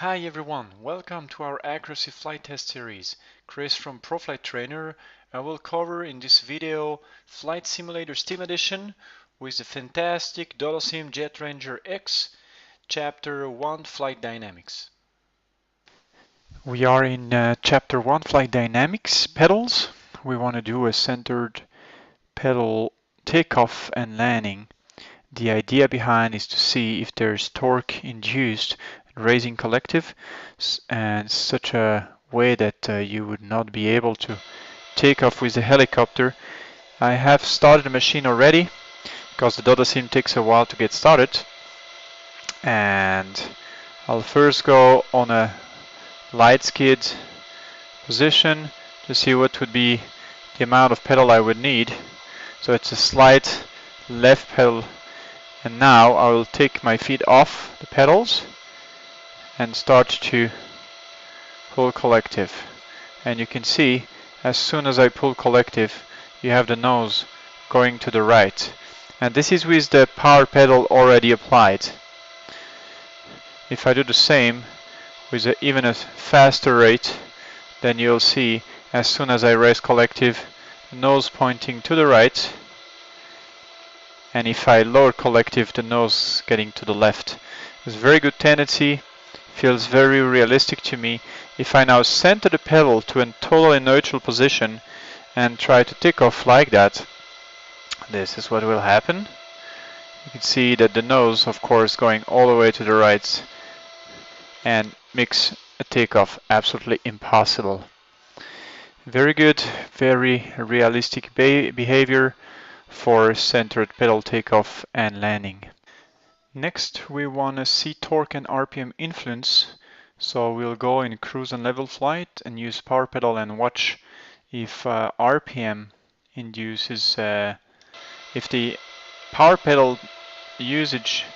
Hi everyone, welcome to our accuracy flight test series. Chris from ProFlight Trainer. I will cover in this video Flight Simulator Steam Edition with the fantastic Dodosim Jet Ranger X, Chapter 1 Flight Dynamics. We are in Chapter 1 Flight Dynamics, pedals. We want to do a centered pedal takeoff and landing. The idea behind is to see if there's torque induced raising collective and such a way that you would not be able to take off with the helicopter. I have started the machine already because the Dodosim takes a while to get started, and I'll first go on a light skid position to see what would be the amount of pedal I would need. So it's a slight left pedal, and now I will take my feet off the pedals and start to pull collective. And you can see as soon as I pull collective, you have the nose going to the right. And this is with the power pedal already applied. If I do the same with even a faster rate, then you'll see as soon as I raise collective, the nose pointing to the right. And if I lower collective, the nose getting to the left. It's a very good tendency. Feels very realistic to me. If I now center the pedal to a totally neutral position and try to take off like that, this is what will happen. You can see that the nose, of course, going all the way to the right and makes a takeoff absolutely impossible. Very good, very realistic behavior for centered pedal takeoff and landing. Next, we want to see torque and RPM influence. So we'll go in cruise and level flight and use power pedal and watch if RPM induces, if the power pedal usage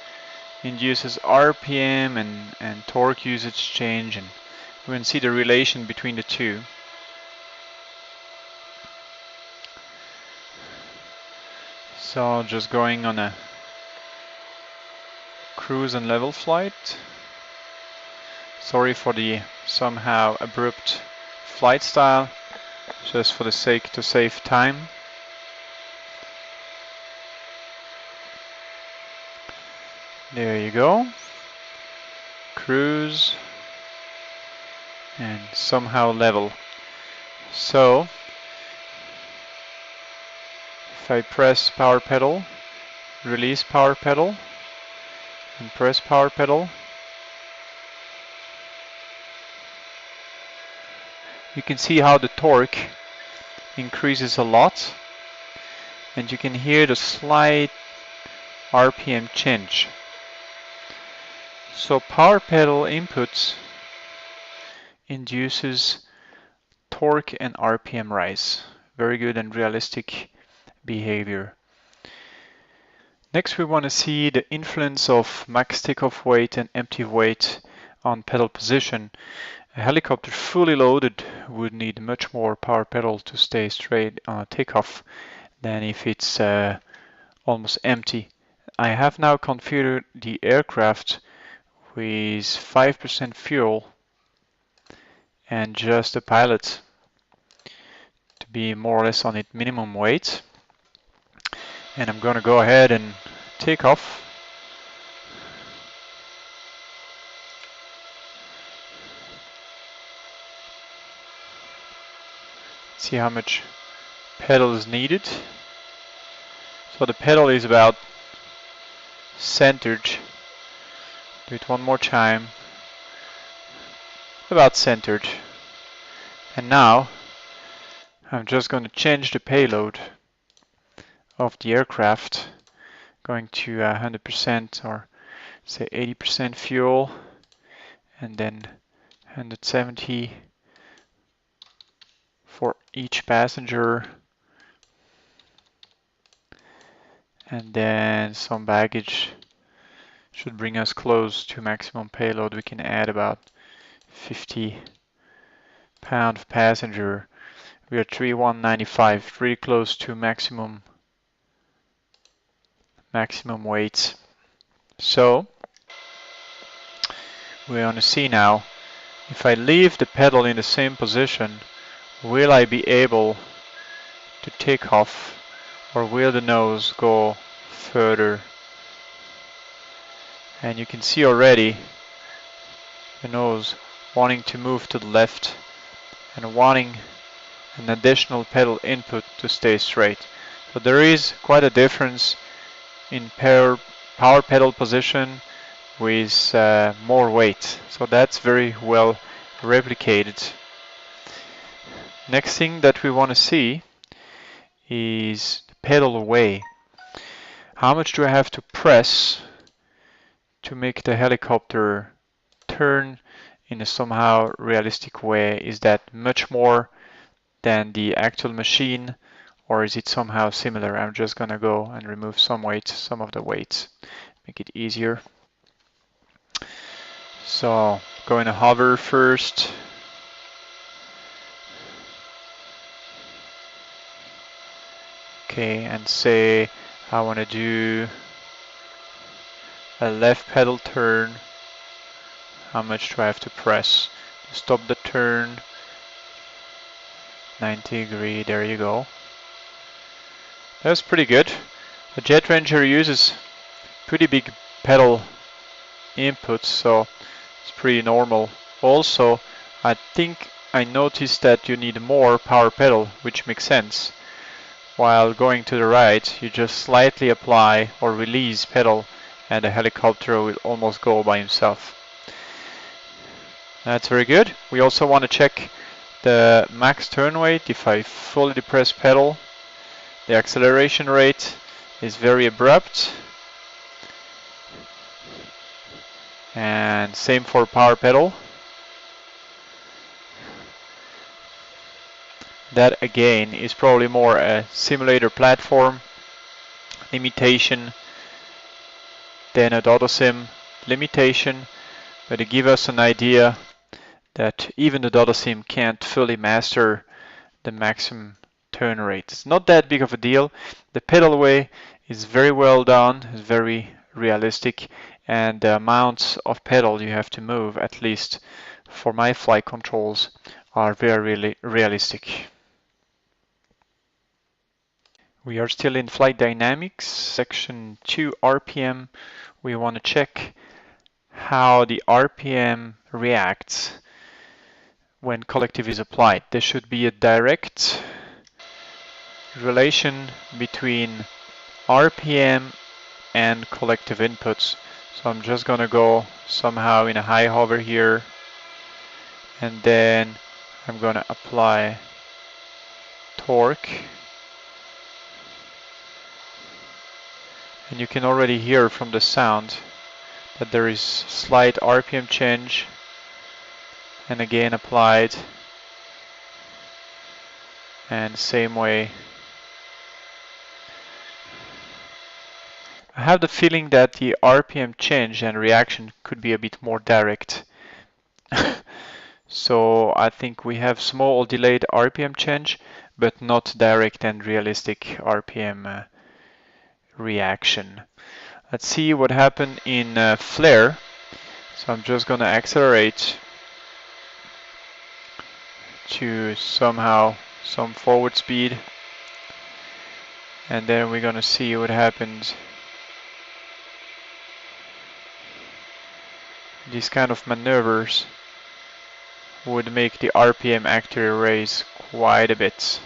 induces RPM and torque usage change, and we can see the relation between the two. So just going on a cruise and level flight. Sorry for the somehow abrupt flight style, just for the sake to save time. There you go. Cruise and somehow level. So if I press power pedal, release power pedal, and press power pedal, you can see how the torque increases a lot, and you can hear the slight RPM change. So power pedal inputs induces torque and RPM rise. Very good and realistic behavior. Next, we want to see the influence of max takeoff weight and empty weight on pedal position. A helicopter fully loaded would need much more power pedal to stay straight on a takeoff than if it's almost empty. I have now configured the aircraft with 5% fuel and just a pilot to be more or less on its minimum weight. And I'm going to go ahead and take off. See how much pedal is needed. So the pedal is about centered. Do it one more time. About centered. And now I'm just going to change the payload of the aircraft, going to 100% or say 80% fuel, and then 170 for each passenger, and then some baggage should bring us close to maximum payload. We can add about 50 pound of passenger. We are 3195, pretty close to maximum weight. So We want to see now, if I leave the pedal in the same position, will I be able to take off, or will the nose go further? And you can see already the nose wanting to move to the left and wanting an additional pedal input to stay straight. So there is quite a difference in power pedal position with more weight. So that's very well replicated. Next thing that we want to see is the pedal away. How much do I have to press to make the helicopter turn in a somehow realistic way? Is that much more than the actual machine, or is it somehow similar? I'm just gonna go and remove some of the weights, make it easier. So going to hover first. Okay, and say I want to do a left pedal turn. How much do I have to press to stop the turn? 90 degree, there you go. That's pretty good. The Jet Ranger uses pretty big pedal inputs, so it's pretty normal. Also, I think I noticed that you need more power pedal, which makes sense. While going to the right, you just slightly apply or release pedal and the helicopter will almost go by himself. That's very good. We also want to check the max turn weight. If I fully depress pedal, the acceleration rate is very abrupt. And same for power pedal. That again is probably more a simulator platform limitation than a Dodosim limitation, but to give us an idea that even the Dodosim can't fully master the maximum turn rate. It's not that big of a deal. The pedal away is very well done, it's very realistic, and the amounts of pedal you have to move, at least for my flight controls, are very realistic. We are still in flight dynamics, section 2 RPM. We want to check how the RPM reacts when collective is applied. There should be a direct relation between RPM and collective inputs. So I'm just gonna go somehow in a high hover here, and then I'm gonna apply torque. And you can already hear from the sound that there is slight RPM change, and again applied, and same way. I have the feeling that the RPM change and reaction could be a bit more direct. So I think we have small delayed RPM change, but not direct and realistic RPM reaction. Let's see what happened in flare. So I'm just gonna accelerate to somehow some forward speed, and then we're gonna see what happens. These kind of maneuvers would make the RPM actually raise quite a bit.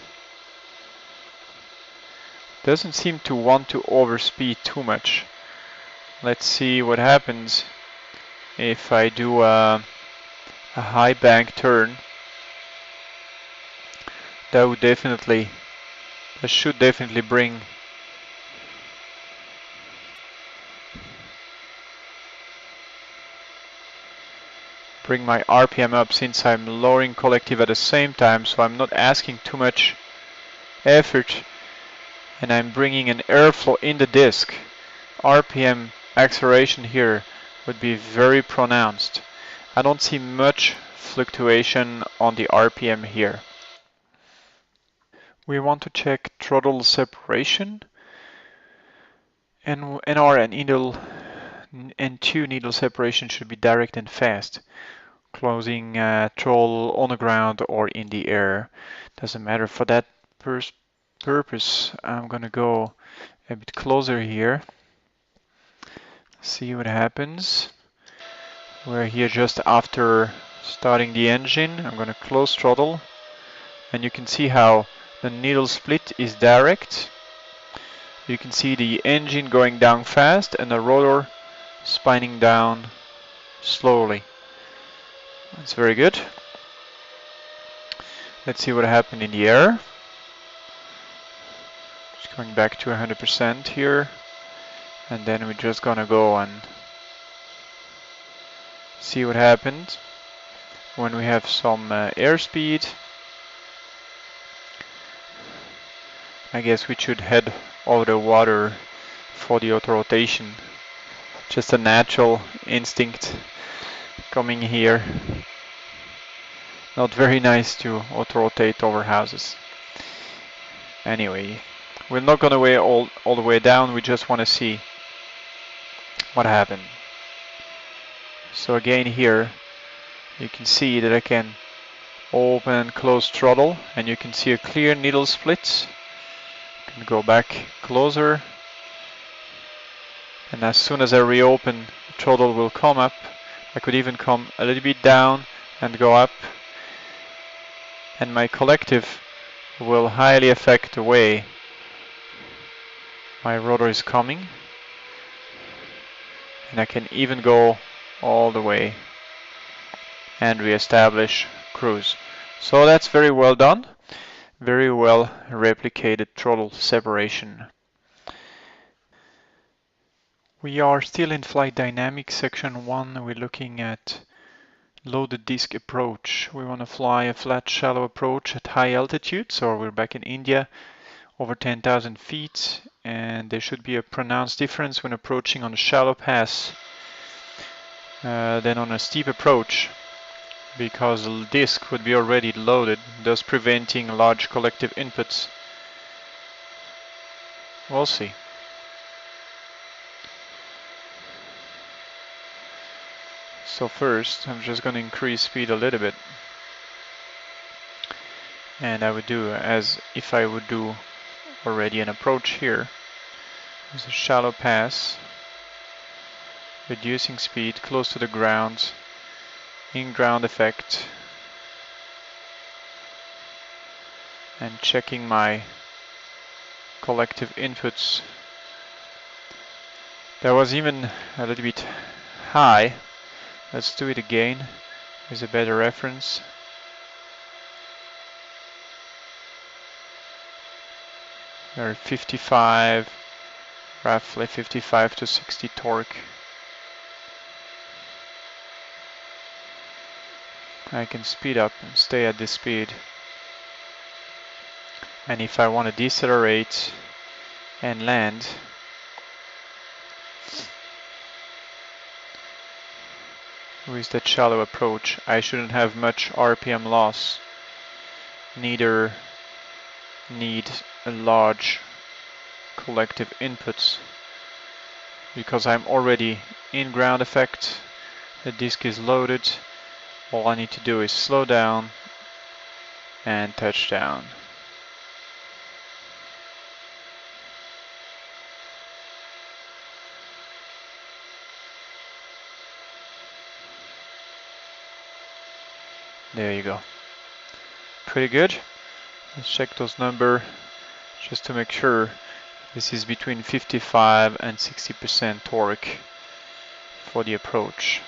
Doesn't seem to want to overspeed too much. Let's see what happens if I do a high bank turn. That should definitely bring my RPM up, since I'm lowering collective at the same time, so I'm not asking too much effort, and I'm bringing an airflow in the disc. RPM acceleration here would be very pronounced. I don't see much fluctuation on the RPM here. We want to check throttle separation, and NR and idle And 2, needle separation should be direct and fast. Closing throttle on the ground or in the air. Doesn't matter. For that purpose, I'm gonna go a bit closer here. See what happens. We're here just after starting the engine. I'm gonna close throttle, and you can see how the needle split is direct. You can see the engine going down fast and the rotor spinning down slowly. That's very good. Let's see what happened in the air. Just going back to 100% here, and then we're just gonna go and see what happened when we have some airspeed. I guess we should head over the water for the auto rotation. Just a natural instinct coming here. Not very nice to auto rotate over houses. Anyway, we're not gonna weigh all the way down. We just want to see what happened. So again here, you can see that I can open and close throttle, and you can see a clear needle split. You can go back closer, and as soon as I reopen, the throttle will come up. I could even come a little bit down and go up, and my collective will highly affect the way my rotor is coming, and I can even go all the way and re-establish cruise. So that's very well done, very well replicated throttle separation. We are still in flight dynamics section 1. We're looking at loaded disc approach. We want to fly a flat shallow approach at high altitude, so we're back in India over 10,000 feet, and there should be a pronounced difference when approaching on a shallow pass than on a steep approach, because the disc would be already loaded, thus preventing large collective inputs. We'll see. So first, I'm just going to increase speed a little bit, and I would do as if I would do already an approach here. There's a shallow pass, reducing speed close to the ground, in ground effect, and checking my collective inputs. That was even a little bit high. Let's do it again with a better reference. We're 55, roughly 55 to 60 torque. I can speed up and stay at this speed. And if I want to decelerate and land, with that shallow approach, I shouldn't have much RPM loss, neither need a large collective inputs, because I'm already in ground effect, the disc is loaded. All I need to do is slow down and touch down. There you go. Pretty good. Let's check those numbers just to make sure. This is between 55 and 60% torque for the approach.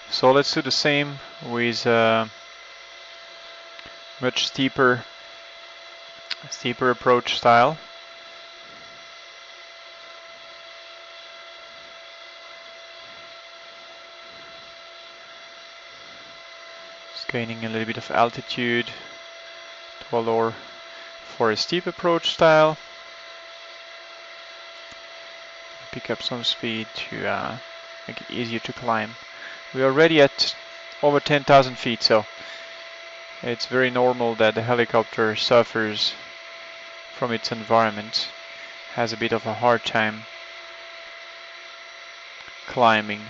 So let's do the same with much steeper approach style. Just gaining a little bit of altitude to allow for a steep approach style. Pick up some speed to make it easier to climb. We're already at over 10,000 feet, so it's very normal that the helicopter suffers from its environment, has a bit of a hard time climbing,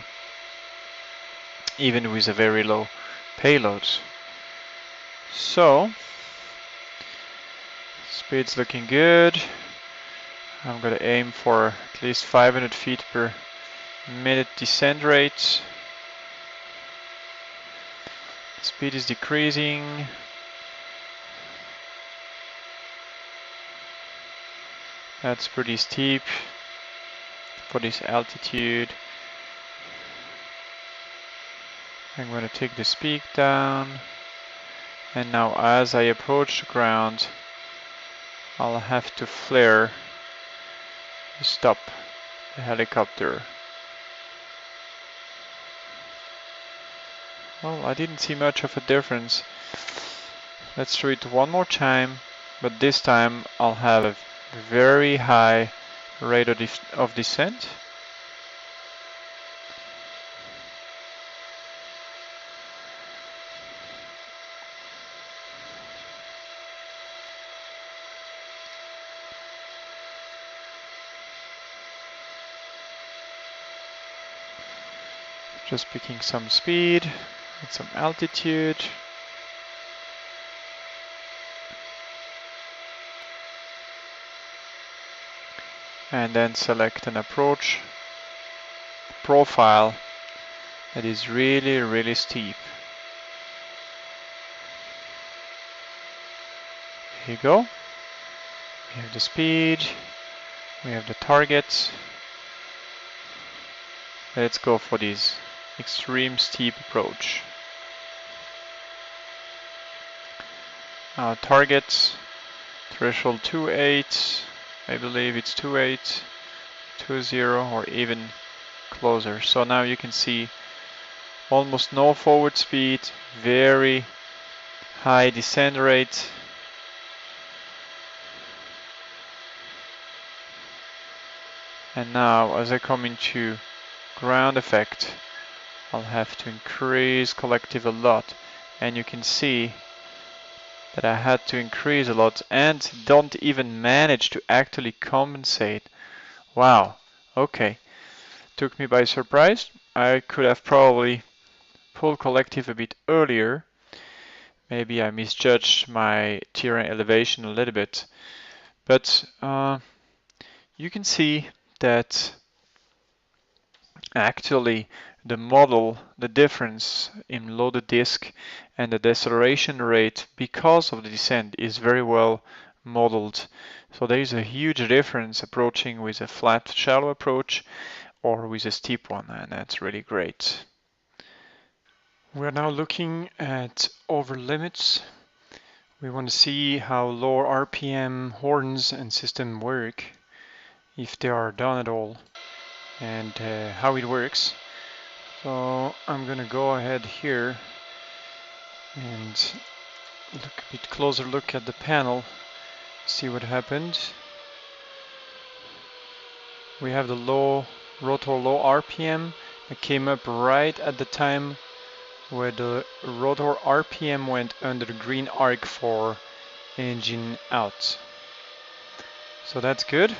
even with a very low payload. So, speed's looking good. I'm gonna aim for at least 500 feet per minute descent rate. Speed is decreasing. That's pretty steep for this altitude. I'm going to take the speed down, and now as I approach the ground, I'll have to flare to stop the helicopter. Well, I didn't see much of a difference. Let's try it one more time, but this time I'll have a very high rate of descent. Just picking some speed and some altitude. And then select an approach profile that is really, really steep. Here you go. We have the speed, we have the target. Let's go for this extreme steep approach. Our target, threshold 2.8, I believe it's 2.8, 2.0 or even closer. So now you can see almost no forward speed, very high descent rate. And now as I come into ground effect, I'll have to increase collective a lot, and you can see that I had to increase a lot and don't even manage to actually compensate. Wow, okay, took me by surprise. I could have probably pulled collective a bit earlier. Maybe I misjudged my terrain elevation a little bit, but you can see that actually the model, the difference in loaded disk and the deceleration rate because of the descent is very well modeled. So there is a huge difference approaching with a flat shallow approach or with a steep one, and that's really great. We're now looking at over limits. We want to see how lower RPM horns and system work, if they are done at all, and how it works. So I'm gonna go ahead here and look a bit closer look at the panel, see what happened. We have the rotor low RPM that came up right at the time where the rotor RPM went under the green arc for engine out. So that's good.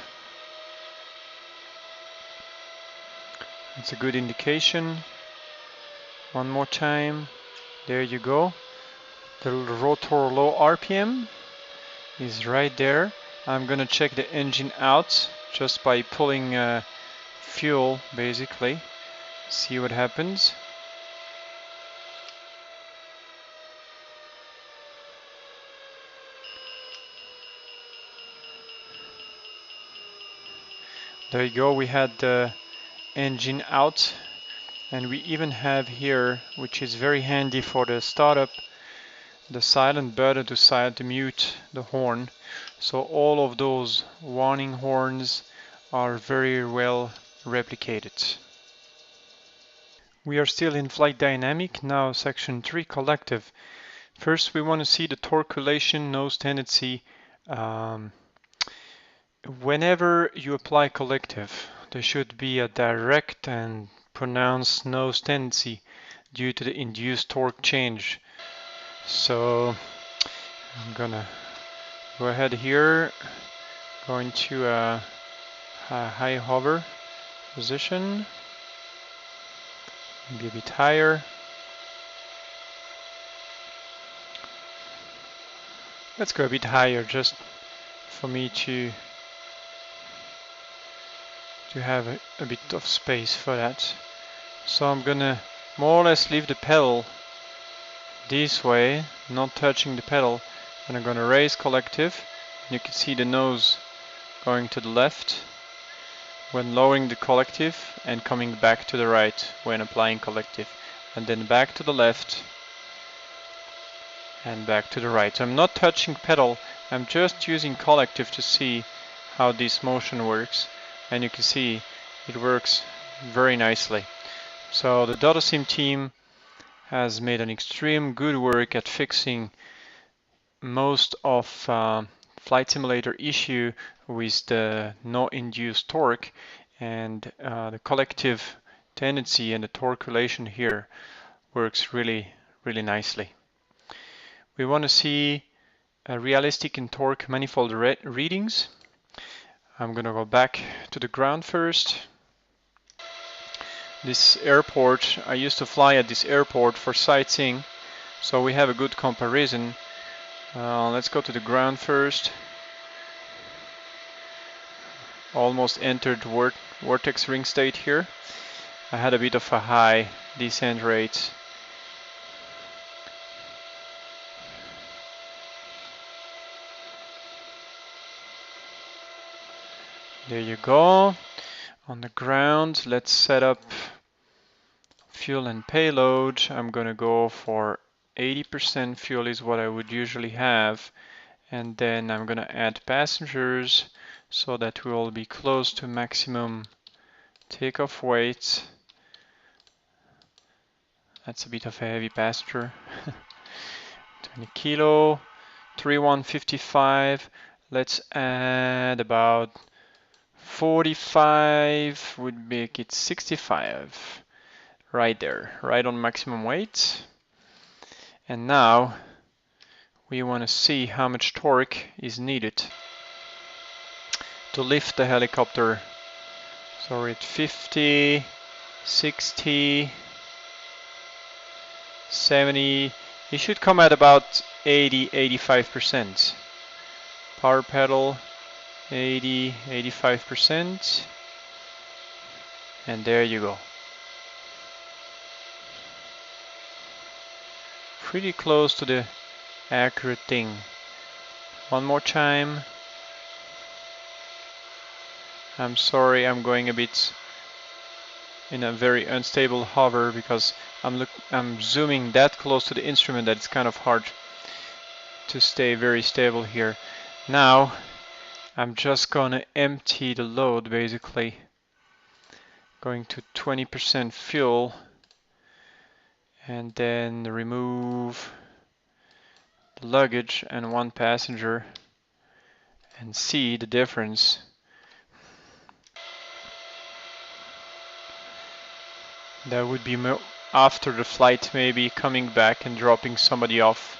It's a good indication. One more time. There you go. The rotor low RPM is right there. I'm gonna check the engine out just by pulling fuel, basically. See what happens. There you go. We had the engine out, and we even have here, which is very handy for the startup, the silent button to mute the horn. So all of those warning horns are very well replicated. We are still in flight dynamic, now section 3 collective. First we want to see the torque relation nose tendency. Whenever you apply collective, there should be a direct and pronounced nose tendency due to the induced torque change. So I'm gonna go ahead here, go into a high hover position. maybe a bit higher. Let's go a bit higher just for me to have a bit of space for that. So I'm gonna more or less leave the pedal this way, not touching the pedal, and I'm gonna raise collective. You can see the nose going to the left when lowering the collective and coming back to the right when applying collective, and then back to the left and back to the right. So I'm not touching pedal, I'm just using collective to see how this motion works, and you can see it works very nicely. So the Dodosim team has made an extreme good work at fixing most of flight simulator issue with the no induced torque, and the collective tendency and the torque relation here works really nicely. We want to see realistic and torque manifold readings. I'm gonna go back to the ground first. This airport, I used to fly at this airport for sightseeing, so we have a good comparison. Let's go to the ground first. Almost entered vortex ring state here. I had a bit of a high descent rate. There you go. On the ground, let's set up fuel and payload. I'm gonna go for 80% fuel is what I would usually have, and then I'm gonna add passengers so that we will be close to maximum takeoff weight. That's a bit of a heavy passenger. 20 kilo, 3155. Let's add about 45, would make it 65. Right there, right on maximum weight. And now we want to see how much torque is needed to lift the helicopter. So we're at 50, 60, 70. It should come at about 80-85%. Power pedal 80-85%, and there you go. Pretty close to the accurate thing. One more time. I'm sorry, I'm going a bit in a very unstable hover because I'm zooming that close to the instrument that it's kind of hard to stay very stable here. Now I'm just gonna empty the load, basically going to 20% fuel, and then remove the luggage and one passenger and see the difference. That would be after the flight, maybe coming back and dropping somebody off,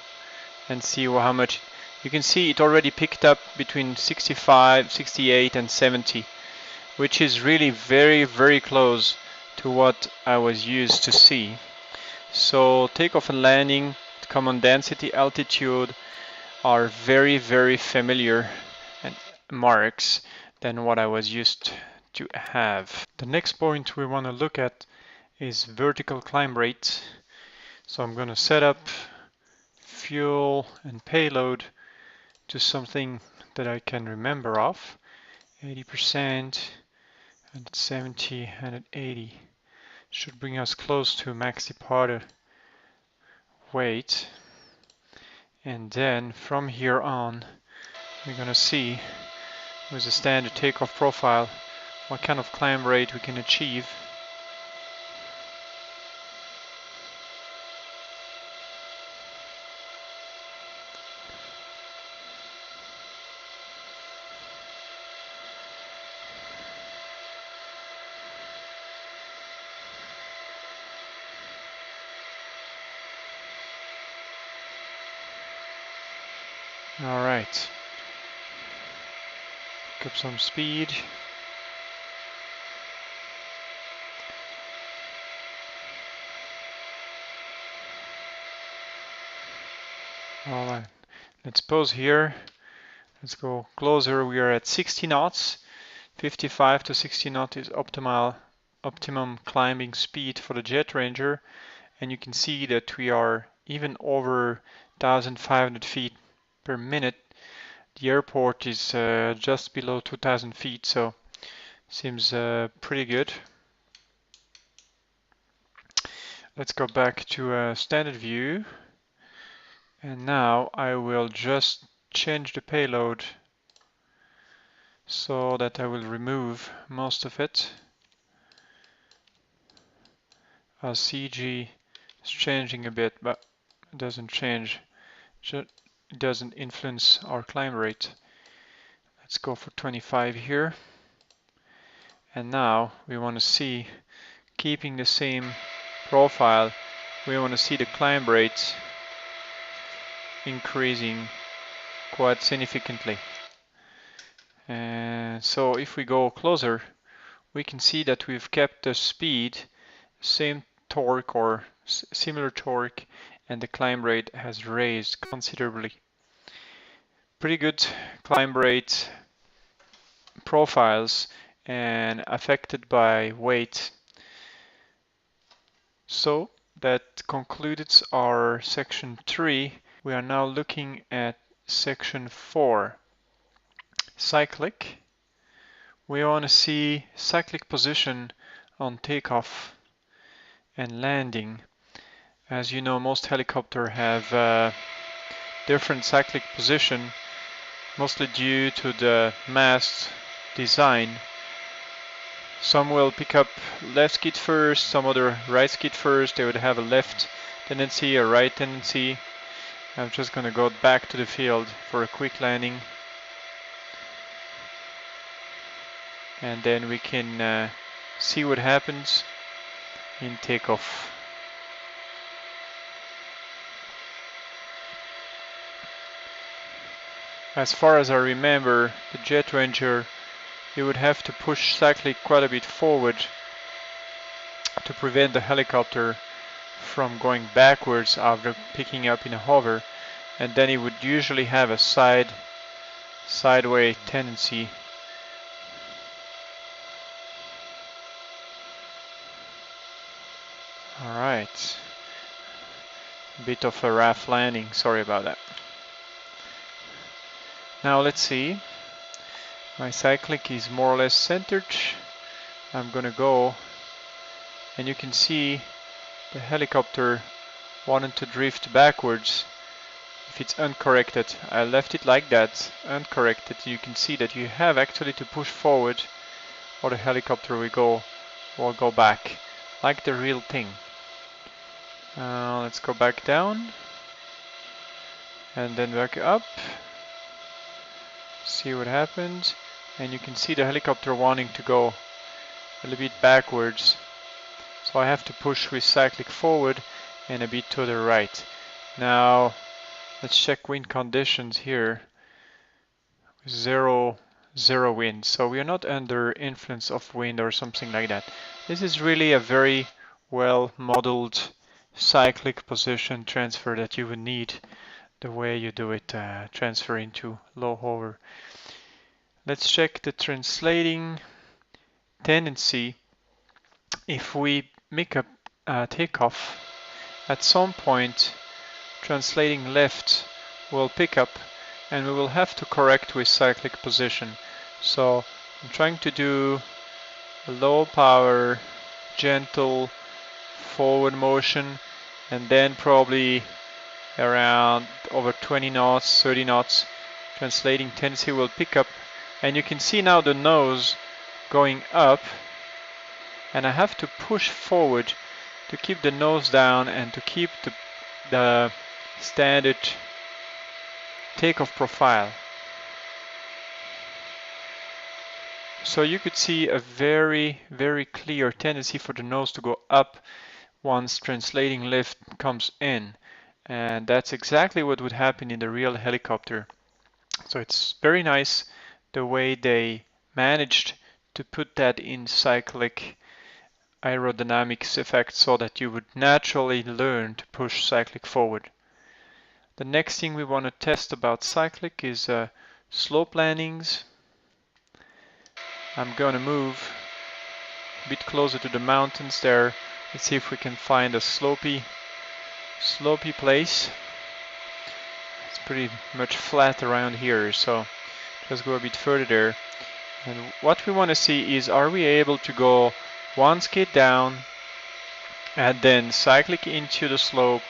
and see how much. You can see it already picked up between 65, 68 and 70, which is really very close to what I was used to see. So takeoff and landing, command density, altitude are very familiar and marks than what I was used to have. The next point we want to look at is vertical climb rate. So I'm going to set up fuel and payload to something that I can remember of. 80% and at 70 and at 80 should bring us close to max departure weight. And then from here on, we're going to see with the standard takeoff profile what kind of climb rate we can achieve. All right, pick up some speed. Alright, let's pause here. Let's go closer. We are at 60 knots. 55 to 60 knots is optimum climbing speed for the Jet Ranger. And you can see that we are even over 1,500 feet per minute. The airport is just below 2,000 feet, so seems pretty good. Let's go back to standard view. And now I will just change the payload so that I will remove most of it. Our CG is changing a bit, but it doesn't change. It doesn't influence our climb rate. Let's go for 25 here. And now we want to see, keeping the same profile, we want to see the climb rate increasing quite significantly. And so if we go closer, we can see that we've kept the speed, same torque or similar torque, and the climb rate has raised considerably. Pretty good climb rate profiles and affected by weight. So that concludes our section 3. We are now looking at section 4. Cyclic. We want to see cyclic position on takeoff and landing. As you know, most helicopters have different cyclic position, mostly due to the mast design. Some will pick up left skid first, some other right skid first. They would have a left tendency, a right tendency. I'm just going to go back to the field for a quick landing. And then we can see what happens in takeoff. As far as I remember, the Jet Ranger, you would have to push cyclic quite a bit forward to prevent the helicopter from going backwards after picking up in a hover, and then it would usually have a sideway tendency. Alright, bit of a rough landing, sorry about that. Now let's see, my cyclic is more or less centered. I'm gonna go, and you can see the helicopter wanted to drift backwards if it's uncorrected. I left it like that, uncorrected. You can see that you have actually to push forward or the helicopter will go back like the real thing. Let's go back down and then back up. See what happens, and you can see the helicopter wanting to go a little bit backwards, so I have to push with cyclic forward and a bit to the right. Now let's check wind conditions here. Zero wind, so we are not under influence of wind or something like that. This is really a very well modeled cyclic position transfer that you would need the way you do it, transfer into low hover. Let's check the translating tendency. If we make a takeoff, at some point translating left will pick up and we will have to correct with cyclic position. So I'm trying to do a low power, gentle forward motion, and then probably around over 20 knots, 30 knots, translating tendency will pick up, and you can see now the nose going up, and I have to push forward to keep the nose down and to keep the standard takeoff profile. So you could see a very, very clear tendency for the nose to go up once translating lift comes in. And that's exactly what would happen in the real helicopter. So it's very nice the way they managed to put that in cyclic aerodynamics effect so that you would naturally learn to push cyclic forward. The next thing we want to test about cyclic is slope landings. I'm going to move a bit closer to the mountains there. Let's see if we can find a slopey place. It's pretty much flat around here, so just go a bit further there. And what we want to see is, are we able to go one skid down and then cyclic into the slope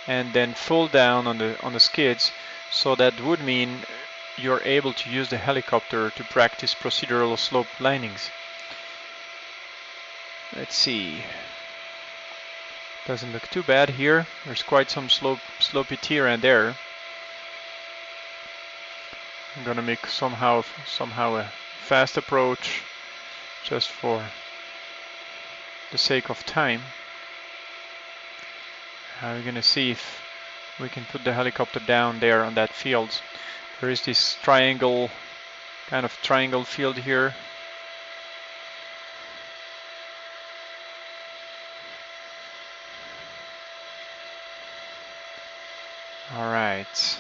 and then full down on the skids? So that would mean you're able to use the helicopter to practice procedural slope landings. Let's see. Doesn't look too bad here. There's quite some slopey terrain there. I'm gonna make somehow a fast approach just for the sake of time. We're gonna see if we can put the helicopter down there on that field. There is this triangle, kind of triangle field here. Alright,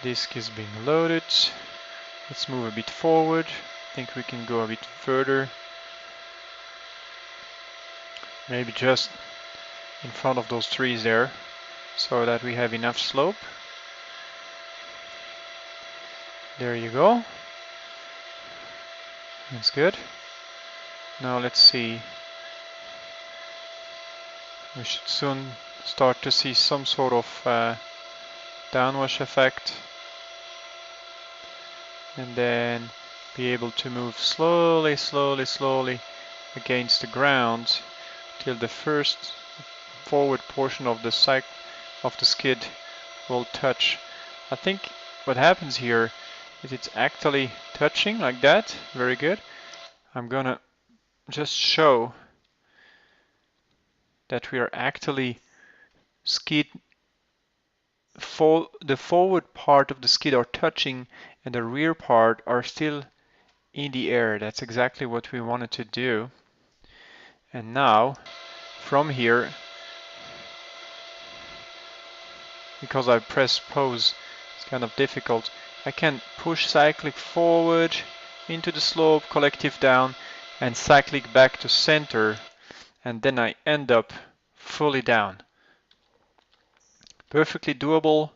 disc is being loaded. Let's move a bit forward. I think we can go a bit further. Maybe just in front of those trees there, so that we have enough slope. There you go. That's good. Now let's see. We should soon start to see some sort of downwash effect, and then be able to move slowly against the ground till the first forward portion of the skid will touch. I think what happens here is it's actually touching like that. Very good. I'm gonna just show that we are actually the forward part of the skid are touching and the rear part are still in the air. That's exactly what we wanted to do. And now from here, because I press pause, it's kind of difficult, I can push cyclic forward into the slope, collective down, and cyclic back to center, and then I end up fully down. Perfectly doable.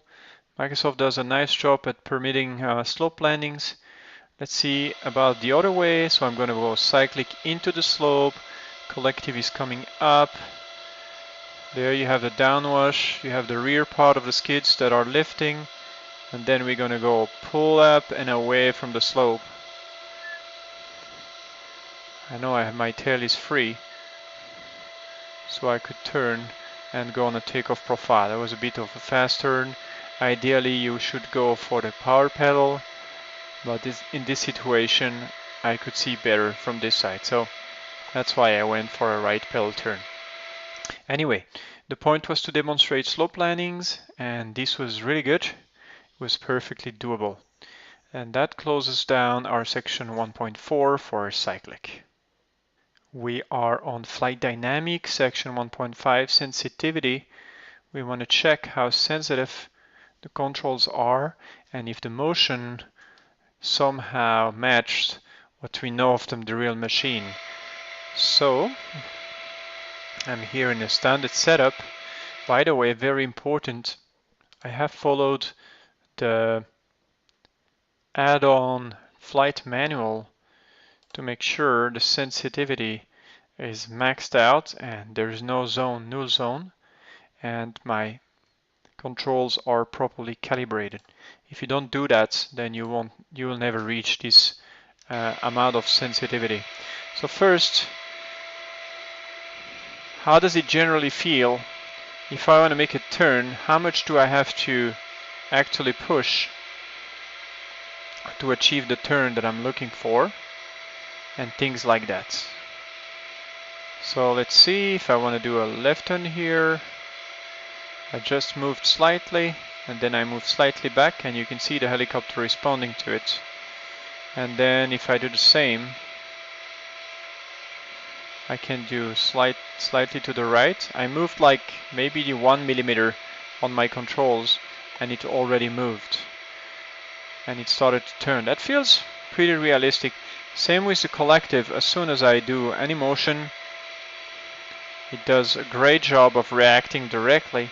Microsoft does a nice job at permitting slope landings. Let's see about the other way. So I'm going to go cyclic into the slope, collective is coming up. There you have the downwash, you have the rear part of the skids that are lifting, and then we're going to go pull up and away from the slope. I know my tail is free, so I could turn and go on a takeoff profile. That was a bit of a fast turn. Ideally you should go for the power pedal, but in this situation I could see better from this side, so that's why I went for a right pedal turn. Anyway, the point was to demonstrate slope landings, and this was really good. It was perfectly doable. And that closes down our section 1.4 for cyclic. We are on flight dynamics, section 1.5, sensitivity. We want to check how sensitive the controls are and if the motion somehow matched what we know of the real machine. So I'm here in a standard setup. By the way, very important, I have followed the add-on flight manual to make sure the sensitivity is maxed out and there is no null zone, and my controls are properly calibrated. If you don't do that, then you will never reach this amount of sensitivity. So first, how does it generally feel if I want to make a turn? How much do I have to actually push to achieve the turn that I'm looking for, and things like that. So let's see if I want to do a left turn here. I just moved slightly and then I moved slightly back, and you can see the helicopter responding to it. And then if I do the same, I can do slightly to the right. I moved like maybe 1 millimeter on my controls and it already moved and it started to turn. That feels pretty realistic. Same with the collective. As soon as I do any motion, it does a great job of reacting directly.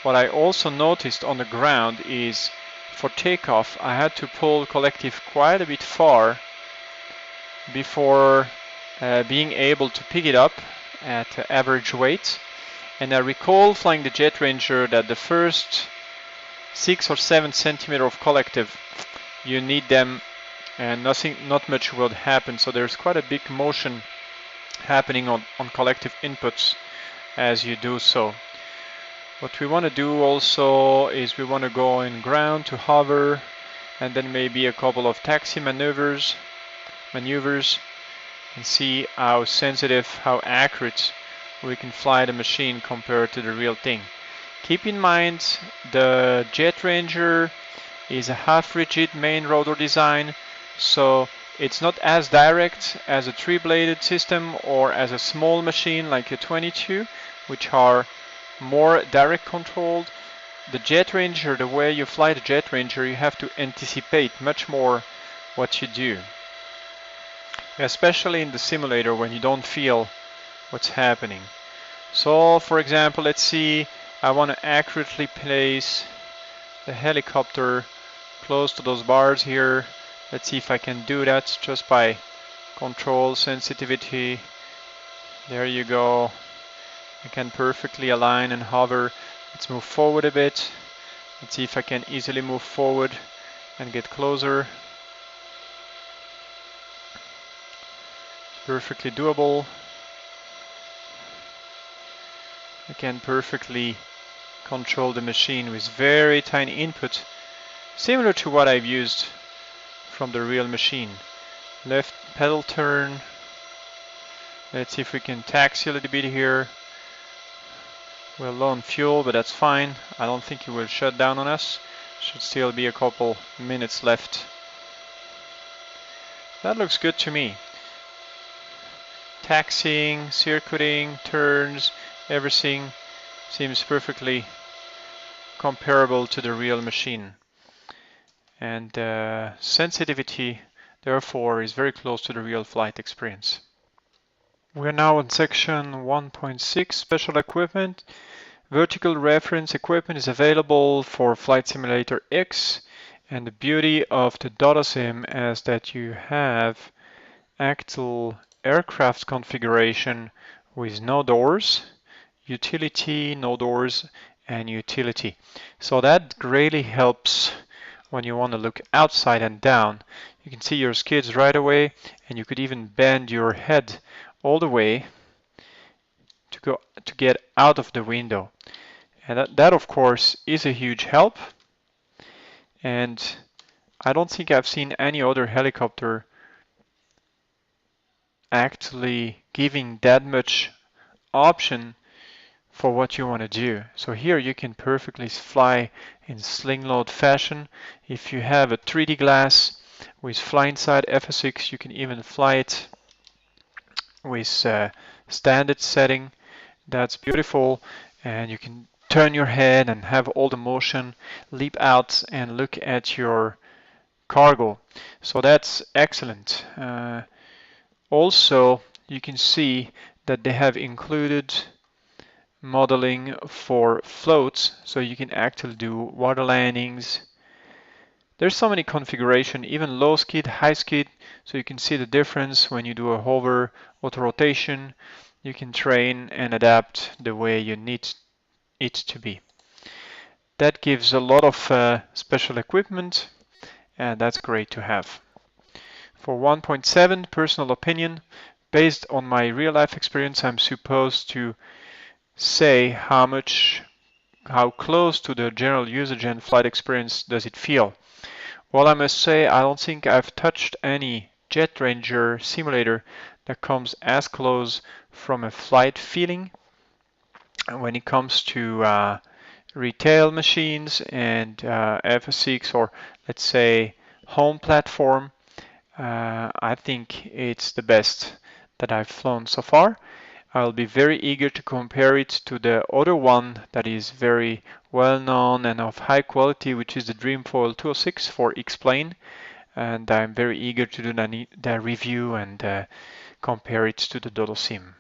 What I also noticed on the ground is for takeoff, I had to pull collective quite a bit far before being able to pick it up at average weight. And I recall flying the Jet Ranger that the first 6 or 7 centimeters of collective, you need them and not much will happen. So there's quite a big motion happening on collective inputs as you do so. What we want to do also is we want to go in ground to hover and then maybe a couple of taxi maneuvers and see how sensitive, how accurate we can fly the machine compared to the real thing. Keep in mind the Jet Ranger is a half rigid main rotor design, so it's not as direct as a 3-bladed system or as a small machine like a 22, which are more direct controlled. The Jet Ranger, the way you fly the Jet Ranger, you have to anticipate much more what you do, especially in the simulator when you don't feel what's happening. So for example, let's see, I want to accurately place the helicopter close to those bars here. Let's see if I can do that just by control sensitivity. There you go. I can perfectly align and hover. Let's move forward a bit. Let's see if I can easily move forward and get closer. Perfectly doable. I can perfectly control the machine with very tiny input, similar to what I've used from the real machine. Left pedal turn. Let's see if we can taxi a little bit here. We're low on fuel, but that's fine. I don't think it will shut down on us. Should still be a couple minutes left. That looks good to me. Taxiing, circuiting, turns, everything seems perfectly comparable to the real machine. And sensitivity, therefore, is very close to the real flight experience. We're now on section 1.6, special equipment. Vertical reference equipment is available for Flight Simulator X, and the beauty of the Dodosim is that you have actual aircraft configuration with no doors, utility, no doors, and utility. So that greatly helps when you want to look outside and down. You can see your skids right away, and you could even bend your head all the way to get out of the window. And that of course is a huge help. And I don't think I've seen any other helicopter actually giving that much option for what you want to do. So here you can perfectly fly in sling load fashion. If you have a 3D glass with fly-inside FSX, you can even fly it with standard setting. That's beautiful, and you can turn your head and have all the motion, leap out and look at your cargo. So that's excellent. Also, you can see that they have included modeling for floats, so you can actually do water landings. There's so many configuration, even low skid, high skid, so you can see the difference when you do a hover, auto rotation. You can train and adapt the way you need it to be. That gives a lot of special equipment, and that's great to have. For 1.7, personal opinion, based on my real life experience, I'm supposed to say how close to the general usage and flight experience does it feel. Well, I must say I don't think I've touched any Jet Ranger simulator that comes as close from a flight feeling when it comes to retail machines and FSX, or let's say home platform. I think it's the best that I've flown so far. I'll be very eager to compare it to the other one that is very well known and of high quality, which is the Dreamfoil 206 for X-Plane. And I'm very eager to do that review and compare it to the Dodosim.